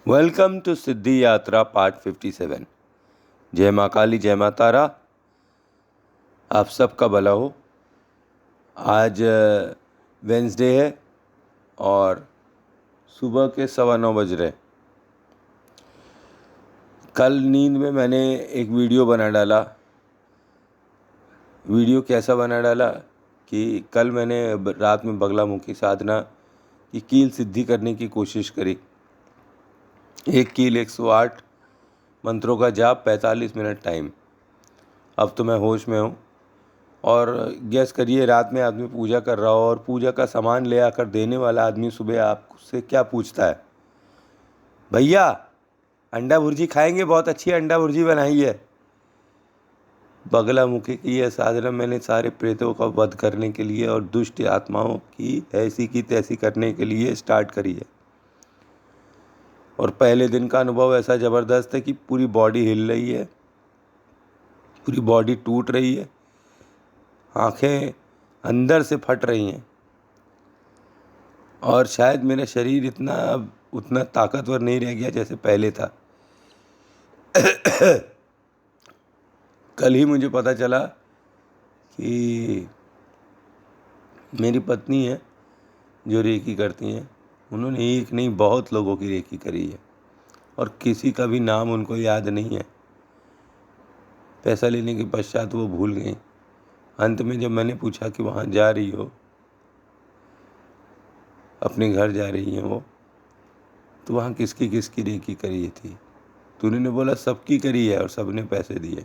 Welcome to सिद्धि यात्रा part 57। जय माँ काली, जय माँ तारा। आप सबका भला हो। आज वेंसडे है और सुबह के 9:15 बज रहे। कल नींद में मैंने एक वीडियो बना डाला। वीडियो कैसा बना डाला कि कल मैंने रात में बगलामुखी साधना की कील सिद्धि करने की कोशिश करी। एक कील 108 मंत्रों का जाप, 45 मिनट टाइम। अब तो मैं होश में हूँ। और गैस करिए, रात में आदमी पूजा कर रहा हो और पूजा का सामान ले आकर देने वाला आदमी सुबह आपसे क्या पूछता है, भैया अंडा भुर्जी खाएंगे, बहुत अच्छी अंडा भुर्जी बनाई है। बगलामुखी की यह साधना मैंने सारे प्रेतों का वध करने के लिए और दुष्ट आत्माओं की ऐसी की तैसी करने के लिए स्टार्ट करी है। और पहले दिन का अनुभव ऐसा ज़बरदस्त है कि पूरी बॉडी हिल रही है, पूरी बॉडी टूट रही है, आंखें अंदर से फट रही हैं और शायद मेरा शरीर उतना ताकतवर नहीं रह गया जैसे पहले था। कल ही मुझे पता चला कि मेरी पत्नी है जो रेकी करती हैं, उन्होंने एक नहीं बहुत लोगों की रेकी करी है और किसी का भी नाम उनको याद नहीं है। पैसा लेने के पश्चात वो भूल गई। अंत में जब मैंने पूछा कि वहाँ जा रही हो, अपने घर जा रही हैं वो, तो वहाँ किसकी किसकी रेकी करी थी? तो उन्होंने बोला सबकी करी है और सबने पैसे दिए।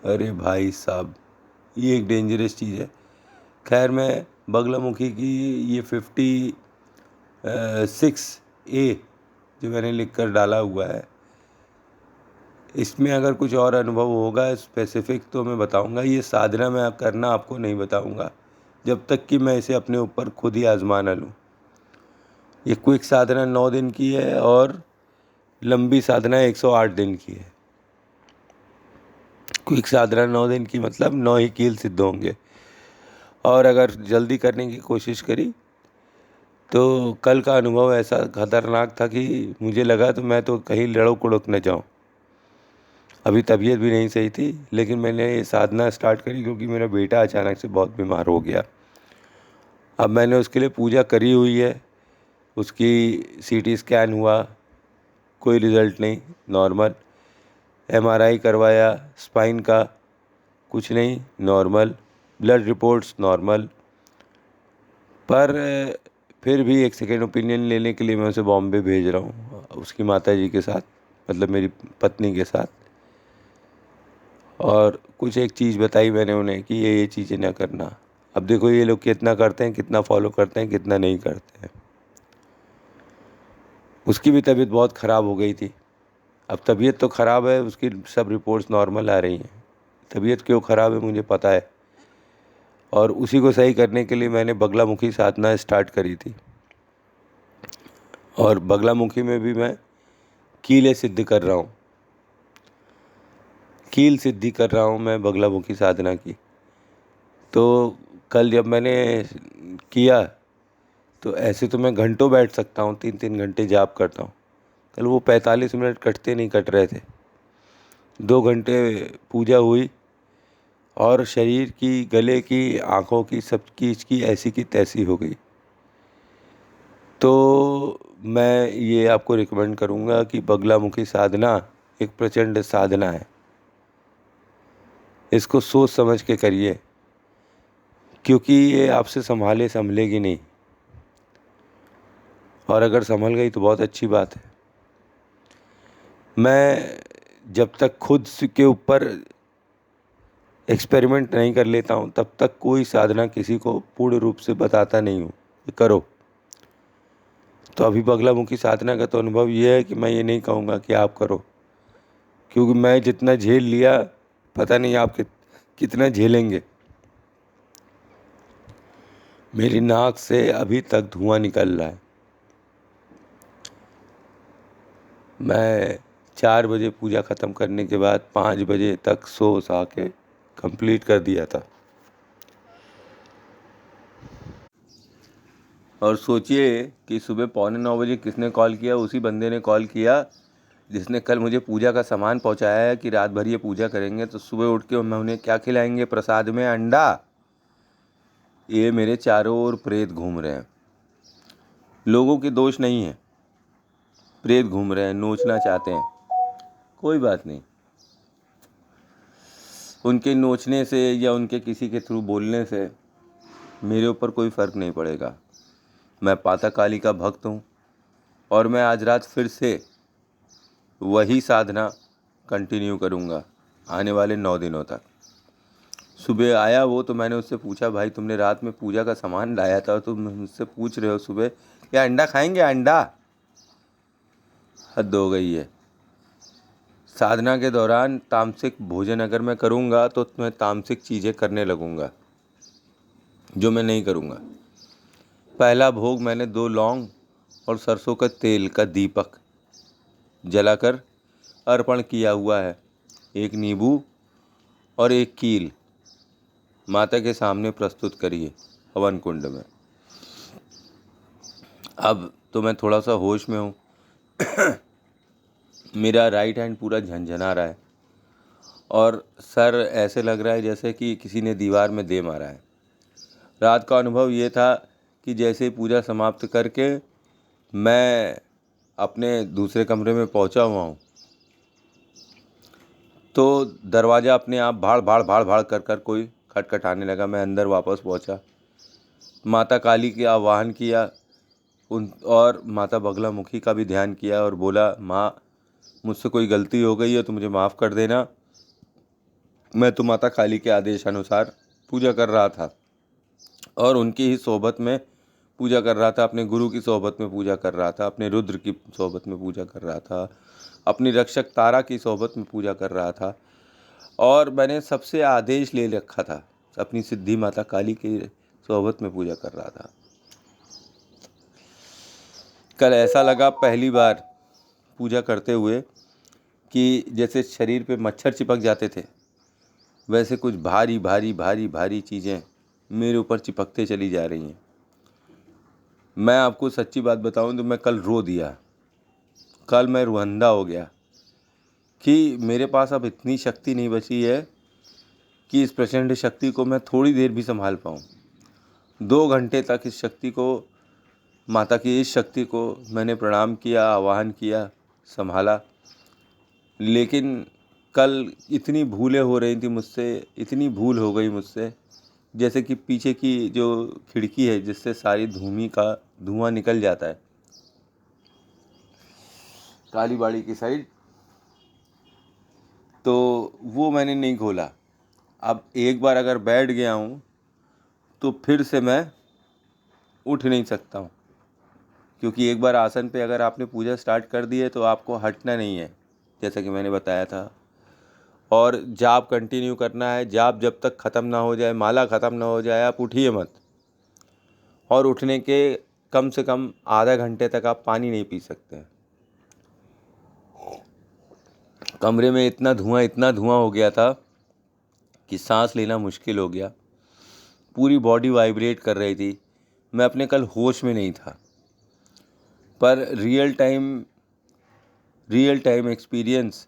अरे भाई साहब, ये एक डेंजरस चीज़ है। खैर, मैं बगलामुखी की ये 56A जो मैंने लिख कर डाला हुआ है, इसमें अगर कुछ और अनुभव होगा स्पेसिफिक तो मैं बताऊंगा। ये साधना मैं करना आपको नहीं बताऊंगा जब तक कि मैं इसे अपने ऊपर खुद ही आजमा ना लूँ। ये क्विक साधना 9 दिन की है और लंबी साधना 108 दिन की है। क्विक साधना 9 दिन की मतलब 9 ही कील सिद्ध होंगे। और अगर जल्दी करने की कोशिश करी तो कल का अनुभव ऐसा खतरनाक था कि मुझे लगा तो मैं तो कहीं लड़क उड़क न जाऊँ। अभी तबीयत भी नहीं सही थी, लेकिन मैंने ये साधना स्टार्ट करी क्योंकि मेरा बेटा अचानक से बहुत बीमार हो गया। अब मैंने उसके लिए पूजा करी हुई है। उसकी CT स्कैन हुआ, कोई रिज़ल्ट नहीं, नॉर्मल। MRI करवाया स्पाइन का, कुछ नहीं, नॉर्मल। Blood reports normal. पर फिर भी एक सेकेंड ओपिनियन लेने के लिए मैं उसे बॉम्बे भेज रहा हूँ उसकी माताजी के साथ, मतलब मेरी पत्नी के साथ। और कुछ एक चीज़ बताई मैंने उन्हें कि ये चीज़ें ना करना। अब देखो ये लोग कितना करते हैं, कितना फॉलो करते हैं, कितना नहीं करते हैं। उसकी भी तबीयत बहुत ख़राब हो गई थी। अब तबीयत तो ख़राब है, उसकी सब रिपोर्ट्स नॉर्मल आ रही हैं। तबीयत क्यों ख़राब है मुझे पता है, और उसी को सही करने के लिए मैंने बगलामुखी साधना स्टार्ट करी थी। और बगलामुखी में भी मैं कीलें सिद्ध कर रहा हूँ, कील सिद्धि कर रहा हूँ मैं बगलामुखी साधना की। तो कल जब मैंने किया तो ऐसे तो मैं घंटों बैठ सकता हूँ, 3-3 घंटे जाप करता हूँ। कल वो 45 मिनट कटते नहीं कट रहे थे। 2 घंटे पूजा हुई और शरीर की, गले की, आँखों की, सब की ऐसी की तैसी हो गई। तो मैं ये आपको रिकमेंड करूँगा कि बगलामुखी साधना एक प्रचंड साधना है। इसको सोच समझ के करिए, क्योंकि ये आपसे संभलेगी नहीं। और अगर संभल गई तो बहुत अच्छी बात है। मैं जब तक खुद के ऊपर एक्सपेरिमेंट नहीं कर लेता हूँ तब तक कोई साधना किसी को पूर्ण रूप से बताता नहीं हूँ करो। तो अभी बगलामुखी साधना का तो अनुभव ये है कि मैं ये नहीं कहूँगा कि आप करो, क्योंकि मैं जितना झेल लिया पता नहीं आप कितना झेलेंगे। मेरी नाक से अभी तक धुआं निकल रहा है। मैं 4 बजे पूजा ख़त्म करने के बाद 5 बजे तक सो के कंप्लीट कर दिया था। और सोचिए कि सुबह 8:45 किसने कॉल किया? उसी बंदे ने कॉल किया जिसने कल मुझे पूजा का सामान पहुंचाया है कि रात भर ये पूजा करेंगे, तो सुबह उठ के मैं उन्हें क्या खिलाएंगे प्रसाद में? अंडा। ये मेरे चारों ओर प्रेत घूम रहे हैं। लोगों के दोष नहीं है, प्रेत घूम रहे हैं, नोचना चाहते हैं। कोई बात नहीं, उनके नोचने से या उनके किसी के थ्रू बोलने से मेरे ऊपर कोई फ़र्क नहीं पड़ेगा। मैं पाता काली का भक्त हूँ और मैं आज रात फिर से वही साधना कंटिन्यू करूँगा आने वाले 9 दिनों तक। सुबह आया वो, तो मैंने उससे पूछा, भाई तुमने रात में पूजा का सामान लाया था और तुम मुझसे पूछ रहे हो सुबह क्या अंडा खाएंगे? अंडा? हद हो गई है। साधना के दौरान तामसिक भोजन अगर मैं करूँगा तो मैं तामसिक चीज़ें करने लगूँगा, जो मैं नहीं करूँगा। पहला भोग मैंने 2 लौंग और सरसों का तेल का दीपक जलाकर अर्पण किया हुआ है। 1 नींबू और 1 कील माता के सामने प्रस्तुत करिए हवन कुंड में। अब तो मैं थोड़ा सा होश में हूँ। मेरा राइट हैंड पूरा झनझना रहा है और सर ऐसे लग रहा है जैसे कि किसी ने दीवार में दे मारा है। रात का अनुभव ये था कि जैसे पूजा समाप्त करके मैं अपने दूसरे कमरे में पहुंचा हुआ हूँ, तो दरवाज़ा अपने आप भाड़ भाड़ भाड़ भाड़ कर कर कोई खटखटाने लगा। मैं अंदर वापस पहुंचा, माता काली के आह्वान किया और माता बगलामुखी का भी ध्यान किया और बोला, माँ मुझसे कोई गलती हो गई है तो मुझे माफ़ कर देना। मैं तो माता काली के आदेश अनुसार पूजा कर रहा था और उनकी ही सोबत में पूजा कर रहा था, अपने गुरु की सोबत में पूजा कर रहा था, अपने रुद्र की सोबत में पूजा कर रहा था, अपनी रक्षक तारा की सोबत में पूजा कर रहा था और मैंने सबसे आदेश ले रखा था, अपनी सिद्धि माता काली की सोबत में पूजा कर रहा था। कल ऐसा लगा पहली बार पूजा करते हुए कि जैसे शरीर पे मच्छर चिपक जाते थे, वैसे कुछ भारी भारी भारी भारी चीज़ें मेरे ऊपर चिपकते चली जा रही हैं। मैं आपको सच्ची बात बताऊं तो मैं कल रो दिया। कल मैं रुहंदा हो गया कि मेरे पास अब इतनी शक्ति नहीं बची है कि इस प्रचंड शक्ति को मैं थोड़ी देर भी संभाल पाऊँ। 2 घंटे तक इस शक्ति को, माता की इस शक्ति को मैंने प्रणाम किया, आवाहन किया, संभाला। लेकिन कल इतनी भूलें हो रही थी मुझसे, इतनी भूल हो गई मुझसे, जैसे कि पीछे की जो खिड़की है जिससे सारी धूमी का धुआं निकल जाता है कालीबाड़ी की साइड, तो वो मैंने नहीं खोला। अब एक बार अगर बैठ गया हूँ तो फिर से मैं उठ नहीं सकता हूँ, क्योंकि एक बार आसन पे अगर आपने पूजा स्टार्ट कर दी है तो आपको हटना नहीं है, जैसा कि मैंने बताया था। और जाप कंटिन्यू करना है। जाप जब तक ख़त्म ना हो जाए, माला ख़त्म ना हो जाए, आप उठिए मत। और उठने के कम से कम आधा घंटे तक आप पानी नहीं पी सकते हैं। कमरे में इतना धुआं हो गया था कि सांस लेना मुश्किल हो गया। पूरी बॉडी वाइब्रेट कर रही थी। मैं अपने कल होश में नहीं था, पर रियल टाइम एक्सपीरियंस